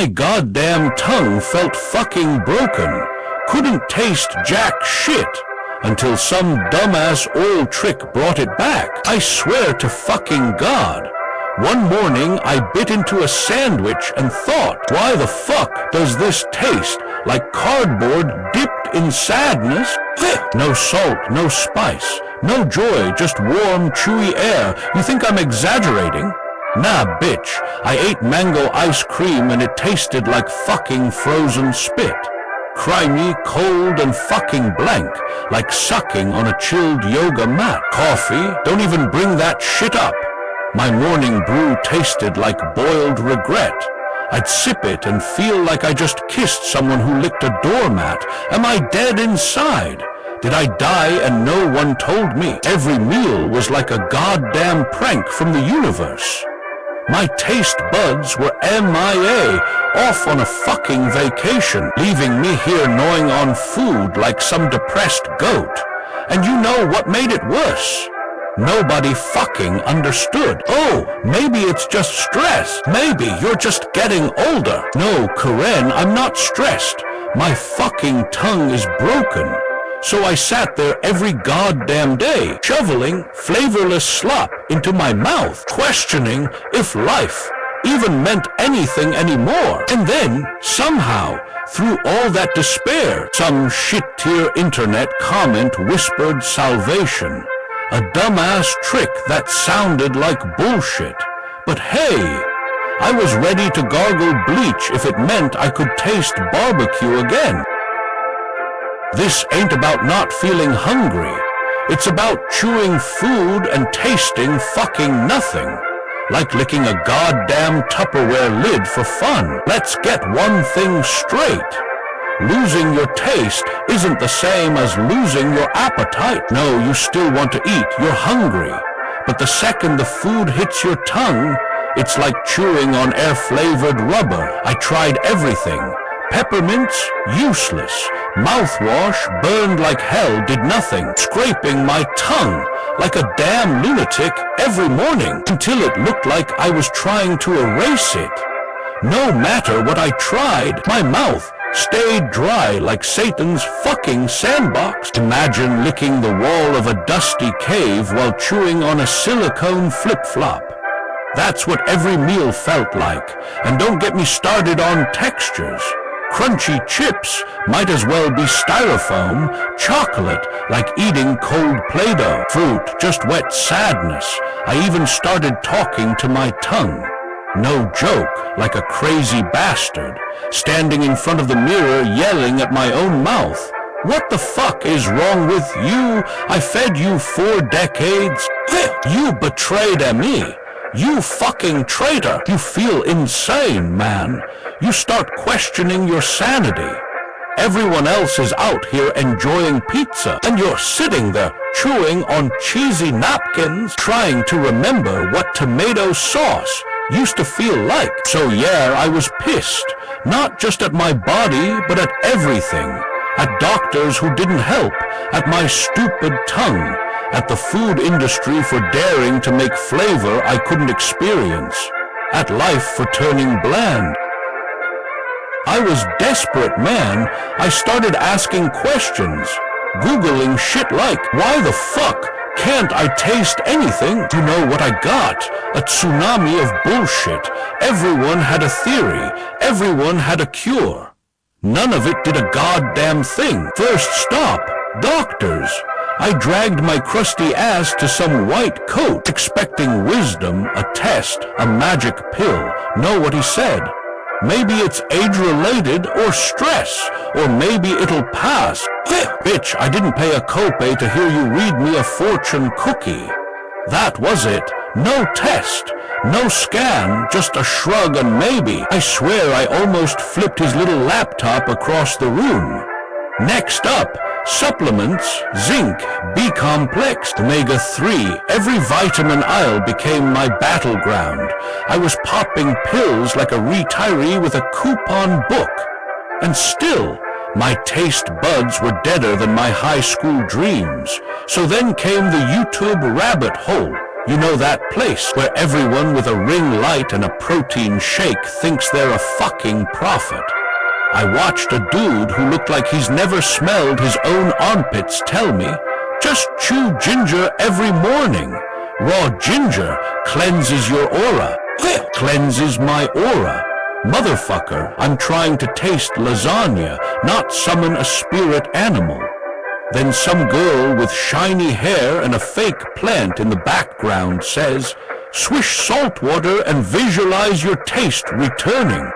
My goddamn tongue felt fucking broken. Couldn't taste jack shit until some dumbass oil trick brought it back. I swear to fucking God. One morning I bit into a sandwich and thought, why the fuck does this taste like cardboard dipped in sadness? No salt, no spice, no joy, just warm, chewy air. You think I'm exaggerating? Nah, bitch. I ate mango ice cream and it tasted like fucking frozen spit. Crimey, cold, and fucking blank, like sucking on a chilled yoga mat. Coffee? Don't even bring that shit up. My morning brew tasted like boiled regret. I'd sip it and feel like I just kissed someone who licked a doormat. Am I dead inside? Did I die and no one told me? Every meal was like a goddamn prank from the universe. My taste buds were MIA, off on a fucking vacation, leaving me here gnawing on food like some depressed goat. And you know what made it worse? Nobody fucking understood. Oh, maybe it's just stress. Maybe you're just getting older. No, Karen, I'm not stressed. My fucking tongue is broken. So I sat there every goddamn day, shoveling flavorless slop into my mouth, questioning if life even meant anything anymore. And then, somehow, through all that despair, some shit-tier internet comment whispered salvation. A dumbass trick that sounded like bullshit. But hey, I was ready to gargle bleach if it meant I could taste barbecue again. This ain't about not feeling hungry. It's about chewing food and tasting fucking nothing. Like licking a goddamn Tupperware lid for fun. Let's get one thing straight. Losing your taste isn't the same as losing your appetite. No, you still want to eat. You're hungry. But the second the food hits your tongue, it's like chewing on air-flavored rubber. I tried everything. Peppermints, useless. Mouthwash, burned like hell, did nothing. Scraping my tongue like a damn lunatic every morning until it looked like I was trying to erase it. No matter what I tried, my mouth stayed dry like Satan's fucking sandbox. Imagine licking the wall of a dusty cave while chewing on a silicone flip-flop. That's what every meal felt like. And don't get me started on textures. Crunchy chips might as well be styrofoam. Chocolate, like eating cold Play-Doh. Fruit, just wet sadness. I even started talking to my tongue. No joke, like a crazy bastard, standing in front of the mirror yelling at my own mouth. What the fuck is wrong with you? I fed you 4 decades. You betrayed me. You fucking traitor. You feel insane, man. You start questioning your sanity. Everyone else is out here enjoying pizza, and you're sitting there chewing on cheesy napkins, trying to remember what tomato sauce used to feel like. So yeah, I was pissed, not just at my body, but at everything. At doctors who didn't help, at my stupid tongue, at the food industry for daring to make flavor I couldn't experience, at life for turning bland. I was desperate, man. I started asking questions, Googling shit like, why the fuck can't I taste anything? You know what I got? A tsunami of bullshit. Everyone had a theory. Everyone had a cure. None of it did a goddamn thing. First stop, doctors. I dragged my crusty ass to some white coat, expecting wisdom, a test, a magic pill. Know what he said? Maybe it's age-related or stress, or maybe it'll pass. Bitch, I didn't pay a copay to hear you read me a fortune cookie. That was it. No test, no scan, just a shrug and maybe. I swear I almost flipped his little laptop across the room. Next up, supplements, zinc, B-complex, omega-3. Every vitamin aisle became my battleground. I was popping pills like a retiree with a coupon book. And still, my taste buds were deader than my high school dreams. So then came the YouTube rabbit hole. You know that place where everyone with a ring light and a protein shake thinks they're a fucking prophet. I watched a dude who looked like he's never smelled his own armpits tell me, just chew ginger every morning. Raw ginger cleanses your aura. Cleanses my aura. Motherfucker, I'm trying to taste lasagna, not summon a spirit animal. Then some girl with shiny hair and a fake plant in the background says, "Swish salt water and visualize your taste returning."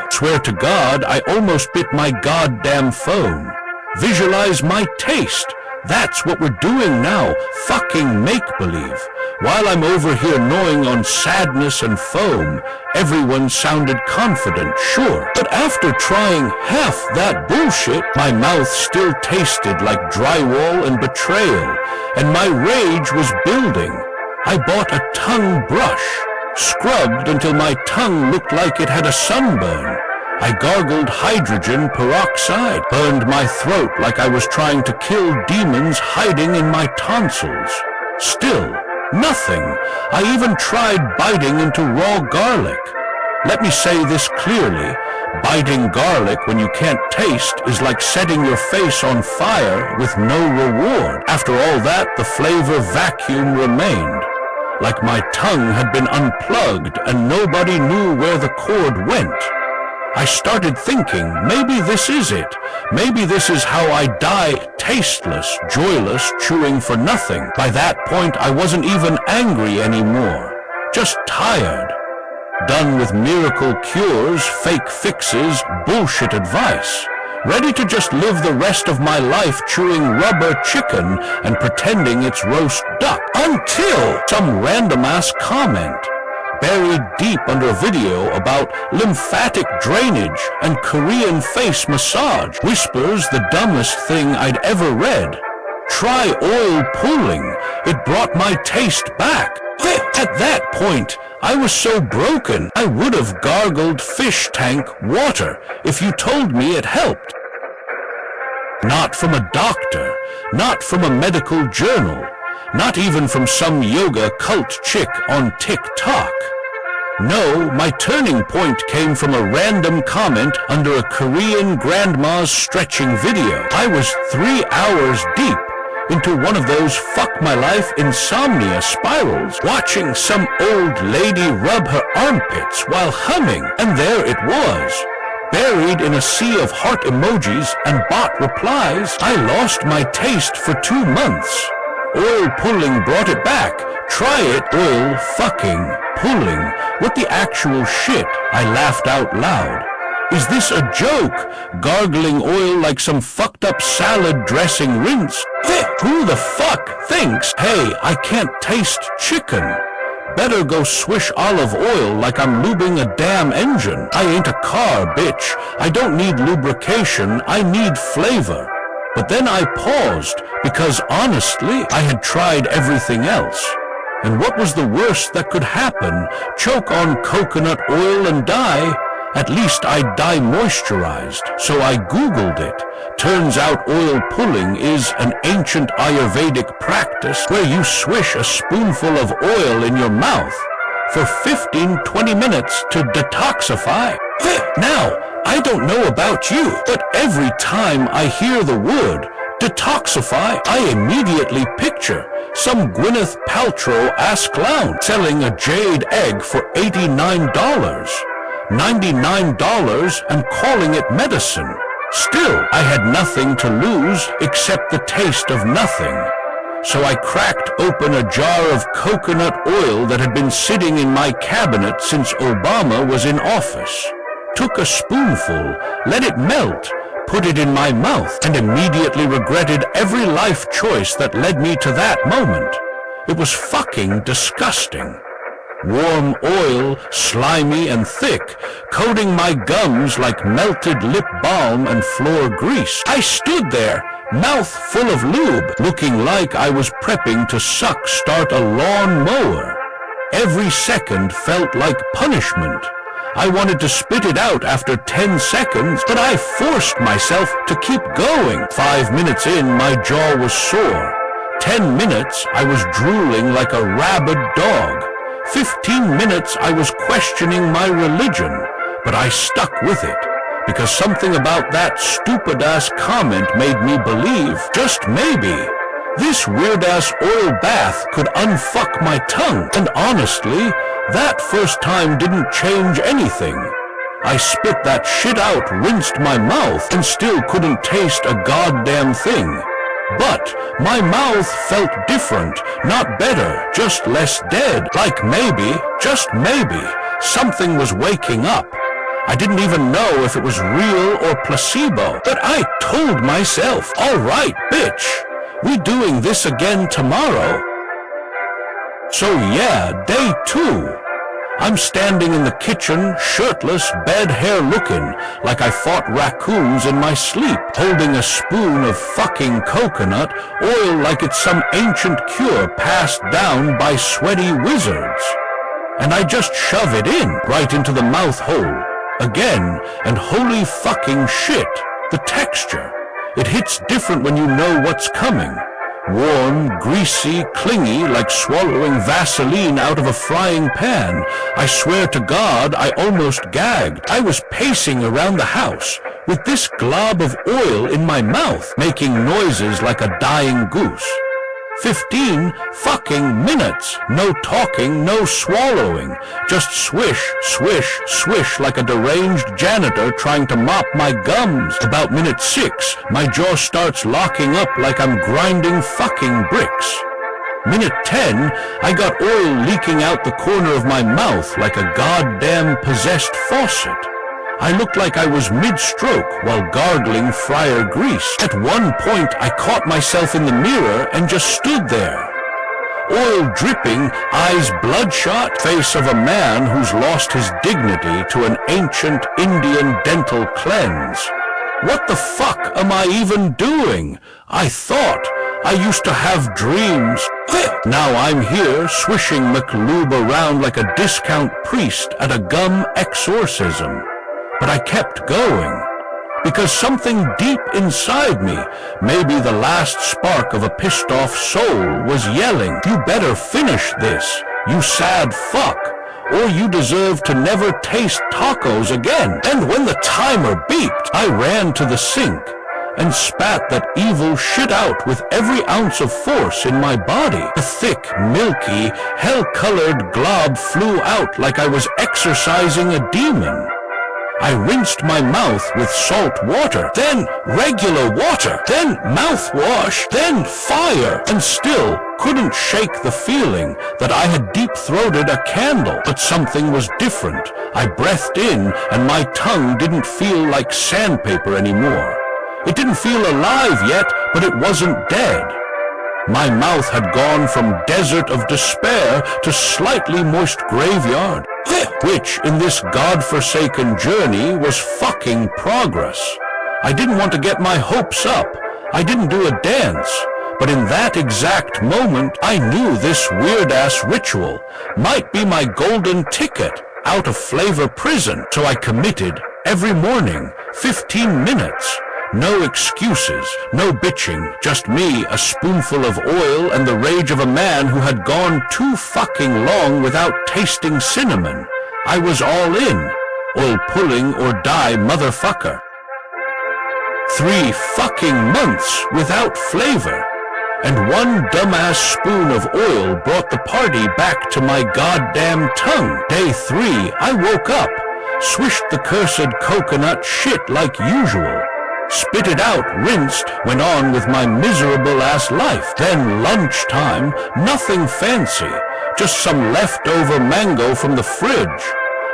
Swear to God, I almost bit my goddamn phone. Visualize my taste. That's what we're doing now, fucking make-believe. While I'm over here gnawing on sadness and foam, everyone sounded confident, sure. But after trying half that bullshit, my mouth still tasted like drywall and betrayal, and my rage was building. I bought a tongue brush, scrubbed until my tongue looked like it had a sunburn. I gargled hydrogen peroxide, burned my throat like I was trying to kill demons hiding in my tonsils. Still, nothing. I even tried biting into raw garlic. Let me say this clearly. Biting garlic when you can't taste is like setting your face on fire with no reward. After all that, the flavor vacuum remained. Like my tongue had been unplugged and nobody knew where the cord went. I started thinking, maybe this is it. Maybe this is how I die, tasteless, joyless, chewing for nothing. By that point, I wasn't even angry anymore. Just tired. Done with miracle cures, fake fixes, bullshit advice. Ready to just live the rest of my life chewing rubber chicken and pretending it's roast duck. Until some random-ass comment. Buried deep under a video about lymphatic drainage and Korean face massage, whispers the dumbest thing I'd ever read. Try oil pulling. It brought my taste back. At that point, I was so broken, I would have gargled fish tank water if you told me it helped. Not from a doctor, not from a medical journal, not even from some yoga cult chick on TikTok. No, my turning point came from a random comment under a Korean grandma's stretching video. I was 3 hours deep into one of those fuck-my-life insomnia spirals, watching some old lady rub her armpits while humming, and there it was. Buried in a sea of heart emojis and bot replies, I lost my taste for 2 months. Oil pulling brought it back. Try it, oil fucking pulling. What the actual shit? I laughed out loud. Is this a joke? Gargling oil like some fucked up salad dressing rinse? Who the fuck thinks, hey, I can't taste chicken? Better go swish olive oil like I'm lubing a damn engine. I ain't a car, bitch. I don't need lubrication, I need flavor. But then I paused, because honestly, I had tried everything else. And what was the worst that could happen? Choke on coconut oil and die? At least I'd die moisturized, so I Googled it. Turns out oil pulling is an ancient Ayurvedic practice where you swish a spoonful of oil in your mouth for 15-20 minutes to detoxify. Now, I don't know about you, but every time I hear the word detoxify, I immediately picture some Gwyneth Paltrow-ass clown selling a jade egg for $89, $99, and calling it medicine. Still, I had nothing to lose except the taste of nothing. So I cracked open a jar of coconut oil that had been sitting in my cabinet since Obama was in office. Took a spoonful, let it melt, put it in my mouth, and immediately regretted every life choice that led me to that moment. It was fucking disgusting. Warm oil, slimy and thick, coating my gums like melted lip balm and floor grease. I stood there, mouth full of lube, looking like I was prepping to start a lawn mower. Every second felt like punishment. I wanted to spit it out after 10 seconds, but I forced myself to keep going. 5 minutes in, my jaw was sore. 10 minutes, I was drooling like a rabid dog. 15 minutes, I was questioning my religion, but I stuck with it, because something about that stupid-ass comment made me believe, just maybe, this weird-ass oil bath could unfuck my tongue. And honestly, that first time didn't change anything. I spit that shit out, rinsed my mouth, and still couldn't taste a goddamn thing. But my mouth felt different, not better, just less dead. Like maybe, just maybe, something was waking up. I didn't even know if it was real or placebo, but I told myself, all right, bitch, we doing this again tomorrow. So yeah, day 2. I'm standing in the kitchen, shirtless, bed hair looking, like I fought raccoons in my sleep, holding a spoon of fucking coconut, oil like it's some ancient cure passed down by sweaty wizards. And I just shove it in, right into the mouth hole. Again, and holy fucking shit, the texture. It hits different when you know what's coming. Warm, greasy, clingy, like swallowing Vaseline out of a frying pan. I swear to God, I almost gagged. I was pacing around the house, with this glob of oil in my mouth, making noises like a dying goose. 15 fucking minutes. No talking, no swallowing. Just swish, swish, swish like a deranged janitor trying to mop my gums. About minute 6, my jaw starts locking up like I'm grinding fucking bricks. Minute 10, I got oil leaking out the corner of my mouth like a goddamn possessed faucet. I looked like I was mid-stroke while gargling fryer grease. At one point, I caught myself in the mirror and just stood there. Oil dripping, eyes bloodshot, face of a man who's lost his dignity to an ancient Indian dental cleanse. What the fuck am I even doing? I thought I used to have dreams. Now I'm here swishing McLube around like a discount priest at a gum exorcism. But I kept going, because something deep inside me, maybe the last spark of a pissed-off soul, was yelling, you better finish this, you sad fuck, or you deserve to never taste tacos again. And when the timer beeped, I ran to the sink and spat that evil shit out with every ounce of force in my body. The thick, milky, hell-colored glob flew out like I was exorcising a demon. I rinsed my mouth with salt water, then regular water, then mouthwash, then fire, and still couldn't shake the feeling that I had deep-throated a candle. But something was different. I breathed in, and my tongue didn't feel like sandpaper anymore. It didn't feel alive yet, but it wasn't dead. My mouth had gone from desert of despair to slightly moist graveyard, which in this godforsaken journey was fucking progress. I didn't want to get my hopes up. I didn't do a dance. But in that exact moment, I knew this weird-ass ritual might be my golden ticket out of flavor prison. So I committed every morning, 15 minutes. No excuses, no bitching, just me, a spoonful of oil, and the rage of a man who had gone too fucking long without tasting cinnamon. I was all in. Oil pulling or die, motherfucker. 3 fucking months without flavor. And one dumbass spoon of oil brought the party back to my goddamn tongue. Day 3, I woke up, swished the cursed coconut shit like usual. Spit it out, rinsed, went on with my miserable-ass life. Then lunchtime, nothing fancy, just some leftover mango from the fridge.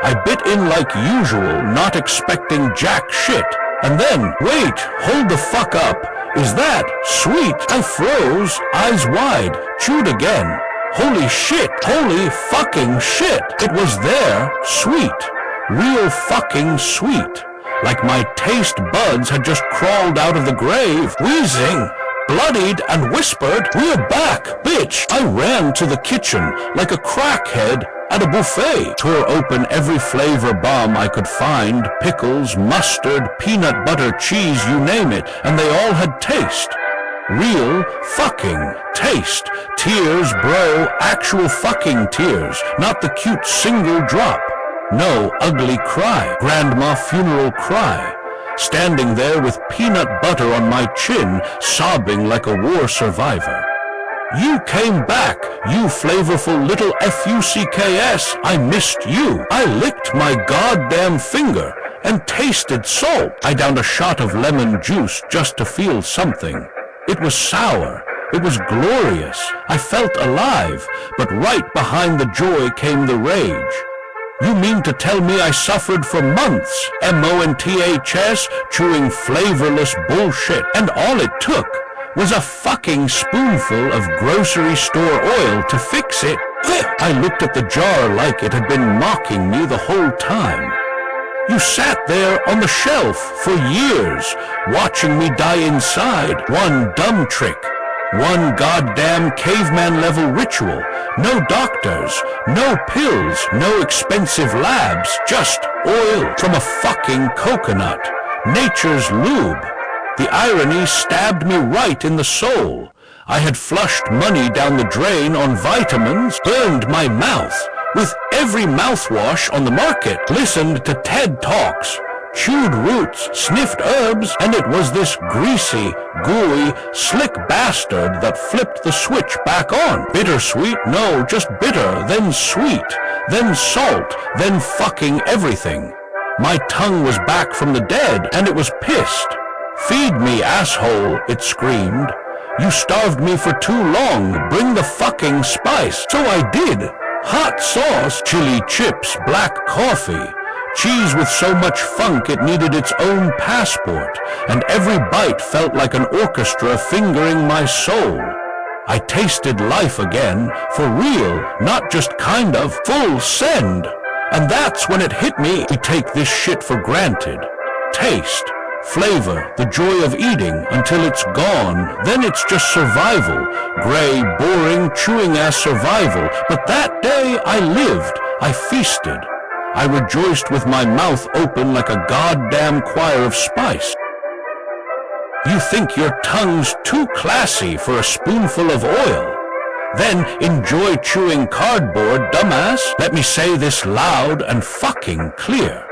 I bit in like usual, not expecting jack shit. And then, wait, hold the fuck up. Is that sweet? I froze, eyes wide, chewed again. Holy shit, holy fucking shit. It was there, sweet, real fucking sweet. Like my taste buds had just crawled out of the grave, wheezing, bloodied, and whispered, "We're back, bitch!" I ran to the kitchen like a crackhead at a buffet, tore open every flavor bomb I could find, pickles, mustard, peanut butter, cheese, you name it, and they all had taste. Real fucking taste. Tears, bro, actual fucking tears, not the cute single drop. No ugly cry, grandma funeral cry. Standing there with peanut butter on my chin, sobbing like a war survivor. You came back, you flavorful little F-U-C-K-S. I missed you. I licked my goddamn finger and tasted salt. I downed a shot of lemon juice just to feel something. It was sour. It was glorious. I felt alive, but right behind the joy came the rage. You mean to tell me I suffered for months, MONTHS, chewing flavorless bullshit, and all it took was a fucking spoonful of grocery store oil to fix it? I looked at the jar like it had been mocking me the whole time. You sat there on the shelf for years, watching me die inside. One dumb trick. One goddamn caveman-level ritual. No doctors, no pills, no expensive labs, just oil from a fucking coconut. Nature's lube. The irony stabbed me right in the soul. I had flushed money down the drain on vitamins, burned my mouth with every mouthwash on the market, listened to TED Talks, chewed roots, sniffed herbs, and it was this greasy, gooey, slick bastard that flipped the switch back on. Bittersweet? No, just bitter, then sweet, then salt, then fucking everything. My tongue was back from the dead, and it was pissed. Feed me, asshole, it screamed. You starved me for too long. Bring the fucking spice. So I did. Hot sauce, chili chips, black coffee. Cheese with so much funk it needed its own passport, and every bite felt like an orchestra fingering my soul. I tasted life again, for real, not just kind of, full send. And that's when it hit me, we take this shit for granted. Taste, flavor, the joy of eating, until it's gone, then it's just survival. Gray, boring, chewing-ass survival. But that day I lived, I feasted. I rejoiced with my mouth open like a goddamn choir of spice. You think your tongue's too classy for a spoonful of oil? Then enjoy chewing cardboard, dumbass. Let me say this loud and fucking clear.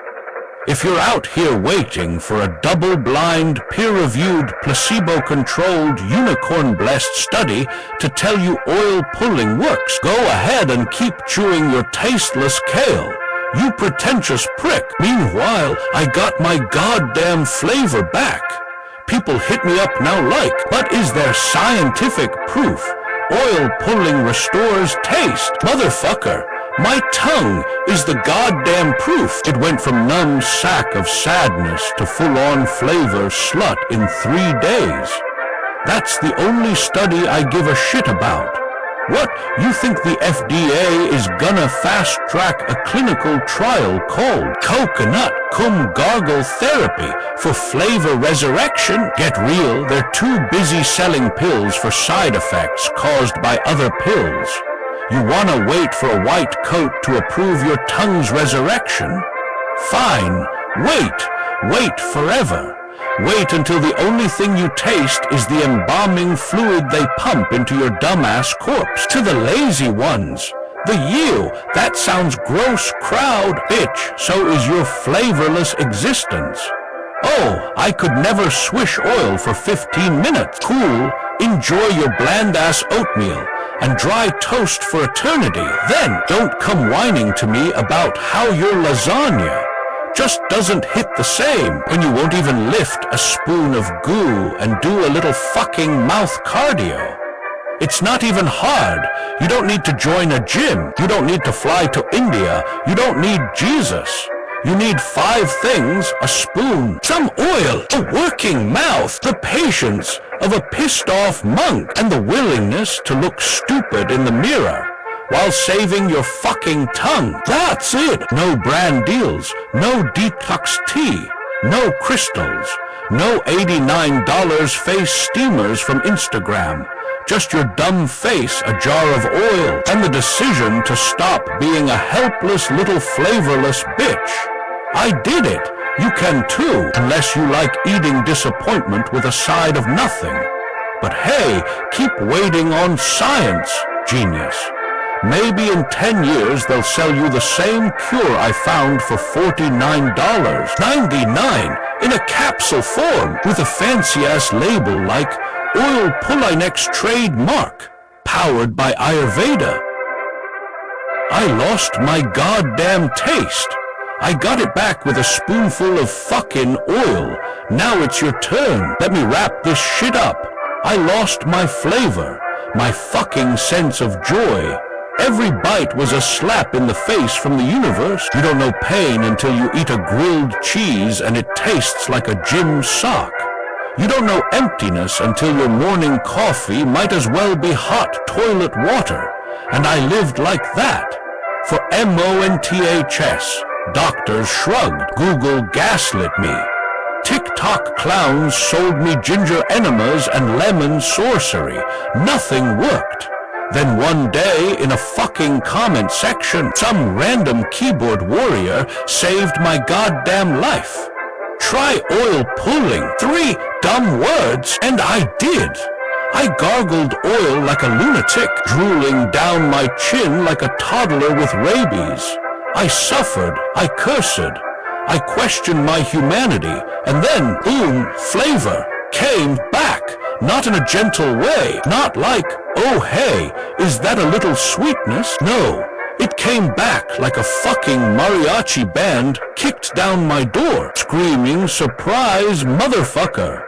If you're out here waiting for a double-blind, peer-reviewed, placebo-controlled, unicorn-blessed study to tell you oil pulling works, go ahead and keep chewing your tasteless kale. You pretentious prick. Meanwhile, I got my goddamn flavor back. People hit me up now like, but is there scientific proof? Oil pulling restores taste. Motherfucker, my tongue is the goddamn proof. It went from numb sack of sadness to full-on flavor slut in 3 days. That's the only study I give a shit about. What, you think the FDA is gonna fast-track a clinical trial called coconut cum gargle therapy for flavor resurrection? Get real, they're too busy selling pills for side effects caused by other pills. You wanna wait for a white coat to approve your tongue's resurrection? Fine, wait forever. Wait until the only thing you taste is the embalming fluid they pump into your dumbass corpse. To the lazy ones, the you, that sounds gross crowd, bitch, so is your flavorless existence. Oh, I could never swish oil for 15 minutes. Cool, enjoy your bland-ass oatmeal and dry toast for eternity. Then don't come whining to me about how your lasagna just doesn't hit the same when you won't even lift a spoon of goo and do a little fucking mouth cardio. It's not even hard. You don't need to join a gym. You don't need to fly to India. You don't need Jesus. You need 5 things: a spoon, some oil, a working mouth, the patience of a pissed-off monk, and the willingness to look stupid in the mirror while saving your fucking tongue. That's it. No brand deals, no detox tea, no crystals, no $89 face steamers from Instagram. Just your dumb face, a jar of oil, and the decision to stop being a helpless little flavorless bitch. I did it. You can too, unless you like eating disappointment with a side of nothing. But hey, keep waiting on science, genius. Maybe in 10 years they'll sell you the same cure I found for $49.99 in a capsule form with a fancy-ass label like Oil Pulinex Trademark, powered by Ayurveda. I lost my goddamn taste. I got it back with a spoonful of fucking oil. Now it's your turn. Let me wrap this shit up. I lost my flavor, my fucking sense of joy. Every bite was a slap in the face from the universe. You don't know pain until you eat a grilled cheese and it tastes like a gym sock. You don't know emptiness until your morning coffee might as well be hot toilet water. And I lived like that. For MONTHS, doctors shrugged, Google gaslit me. TikTok clowns sold me ginger enemas and lemon sorcery. Nothing worked. Then one day, in a fucking comment section, some random keyboard warrior saved my goddamn life. Try oil pulling. 3 dumb words, and I did. I gargled oil like a lunatic, drooling down my chin like a toddler with rabies. I suffered, I cursed, I questioned my humanity, and then, boom, flavor came back. Not in a gentle way, not like, oh hey, is that a little sweetness? No, it came back like a fucking mariachi band kicked down my door, screaming, surprise motherfucker,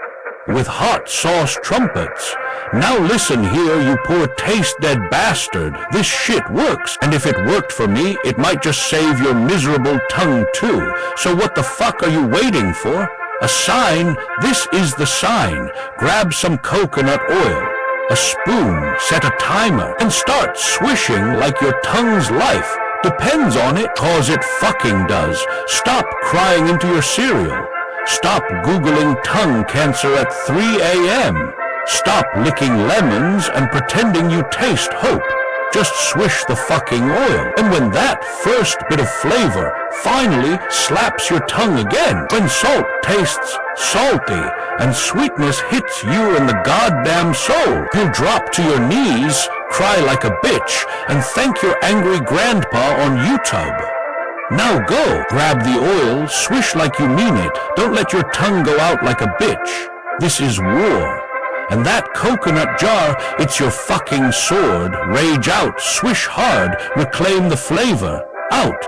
with hot sauce trumpets. Now listen here, you poor taste-dead bastard. This shit works, and if it worked for me, it might just save your miserable tongue too. So what the fuck are you waiting for? A sign? This is the sign. Grab some coconut oil, a spoon, set a timer, and start swishing like your tongue's life depends on it, cause it fucking does. Stop crying into your cereal. Stop Googling tongue cancer at 3 a.m. Stop licking lemons and pretending you taste hope. Just swish the fucking oil. And when that first bit of flavor finally slaps your tongue again, when salt tastes salty and sweetness hits you in the goddamn soul, you'll drop to your knees, cry like a bitch, and thank your angry grandpa on YouTube. Now go, grab the oil, swish like you mean it. Don't let your tongue go out like a bitch. This is war. And that coconut jar, it's your fucking sword. Rage out, swish hard, reclaim the flavor. Out.